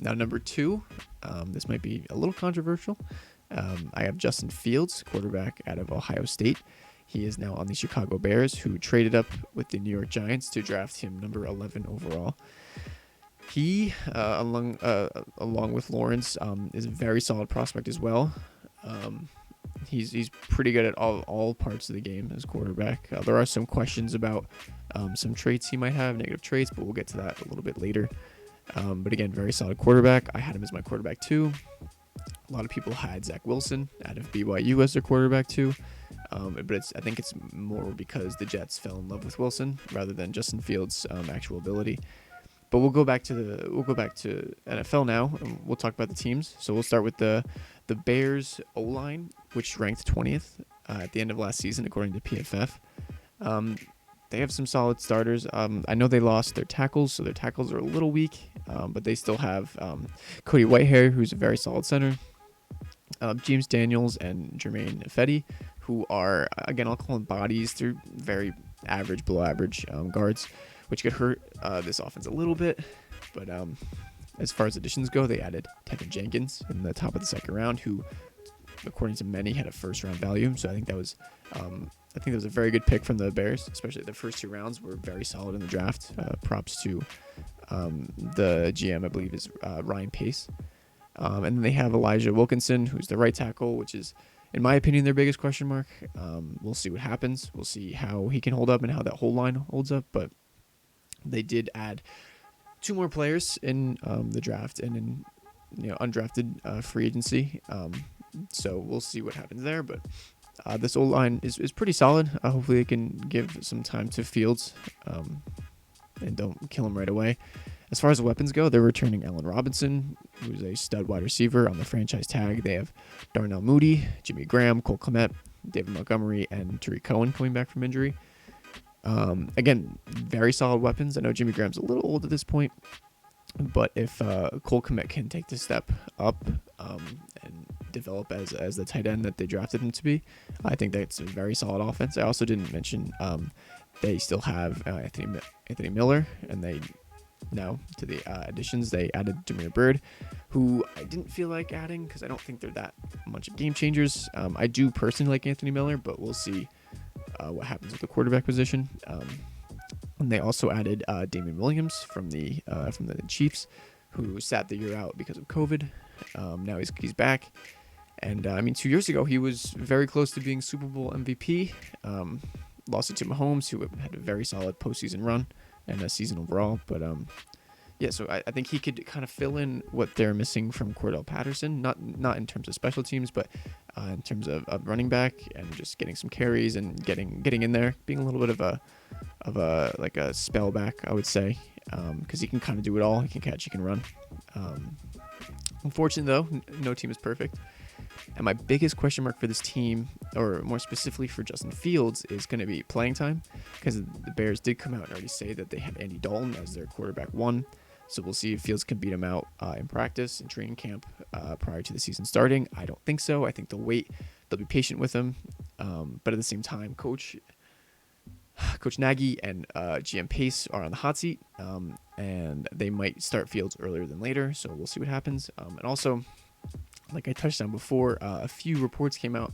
Now, number 2, this might be a little controversial. I have Justin Fields, quarterback out of Ohio State. He is now on the Chicago Bears, who traded up with the New York Giants to draft him number 11 overall. He, along with Lawrence, is a very solid prospect as well. He's pretty good at all parts of the game as quarterback. There are some questions about some traits he might have, negative traits, but we'll get to that a little bit later. But again, very solid quarterback. I had him as my quarterback too. A lot of people had Zach Wilson out of BYU as their quarterback too. But I think it's more because the Jets fell in love with Wilson rather than Justin Fields' actual ability. But we'll go back to NFL now, and we'll talk about the teams. So we'll start with the Bears O-line, which ranked 20th at the end of last season according to PFF. They have some solid starters. I know they lost their tackles, so their tackles are a little weak, but they still have Cody Whitehair, who's a very solid center, James Daniels and Jermaine Ifedi, who are, again, I'll call them bodies. They're very average, below average guards, which could hurt this offense a little bit. But as far as additions go, they added Tevin Jenkins in the top of the second round, who, according to many, had a first-round value. So I think that was a very good pick from the Bears, especially the first 2 rounds were very solid in the draft. Props to the GM, I believe, is Ryan Pace. And then they have Elijah Wilkinson, who's the right tackle, which is, in my opinion, their biggest question mark. We'll see what happens. We'll see how he can hold up and how that whole line holds up. But they did add 2 more players in the draft and in undrafted free agency. So we'll see what happens there. But this O-line is pretty solid. Hopefully they can give some time to Fields and don't kill him right away. As far as the weapons go, they're returning Allen Robinson, who's a stud wide receiver on the franchise tag. They have Darnell Mooney, Jimmy Graham, Cole Kmet, David Montgomery, and Tariq Cohen coming back from injury. Again, very solid weapons. I know Jimmy Graham's a little old at this point, but if Cole Kmet can take the step up and develop as the tight end that they drafted him to be, I think that's a very solid offense. I also didn't mention they still have Anthony Miller, and they now to the additions they added Jameer Byrd, who I didn't feel like adding because I don't think they're that much of game changers. I do personally like Anthony Miller, but we'll see what happens with the quarterback position. And they also added Damon Williams from the Chiefs, who sat the year out because of COVID. Now he's back. And 2 years ago, he was very close to being Super Bowl MVP. Lost it to Mahomes, who had a very solid postseason run and a season overall. But so I think he could kind of fill in what they're missing from Cordell Patterson, not in terms of special teams, but in terms of running back and just getting some carries and getting in there, being a little bit of a spell back, I would say, because he can kind of do it all. He can catch, he can run. Unfortunately, though, no team is perfect. And my biggest question mark for this team, or more specifically for Justin Fields, is going to be playing time, because the Bears did come out and already say that they have Andy Dalton as their quarterback 1. So we'll see if Fields can beat him out in practice and training camp prior to the season starting. I don't think so. I think they'll wait. They'll be patient with him. But at the same time, Coach Nagy and GM Pace are on the hot seat, and they might start Fields earlier than later. So we'll see what happens. And also, like I touched on before, a few reports came out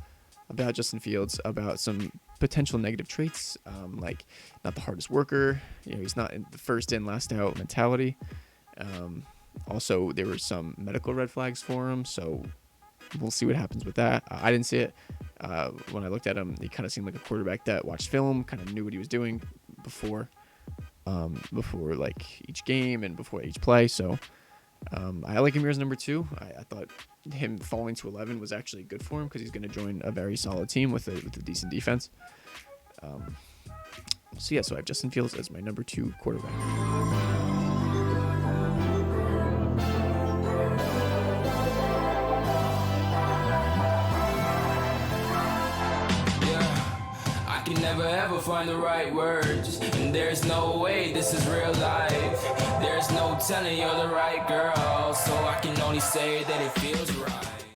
about Justin Fields, about some potential negative traits, like not the hardest worker. He's not in the first in, last out mentality. Also, there were some medical red flags for him, so we'll see what happens with that. I didn't see it. When I looked at him, he kind of seemed like a quarterback that watched film, kind of knew what he was doing before like each game and before each play. So I like him here as number 2. I thought him falling to 11 was actually good for him because he's going to join a very solid team with a decent defense. So I have Justin Fields as my number 2 quarterback. Never ever find the right words, and there's no way this is real life. There's no telling you're the right girl, so I can only say that it feels right.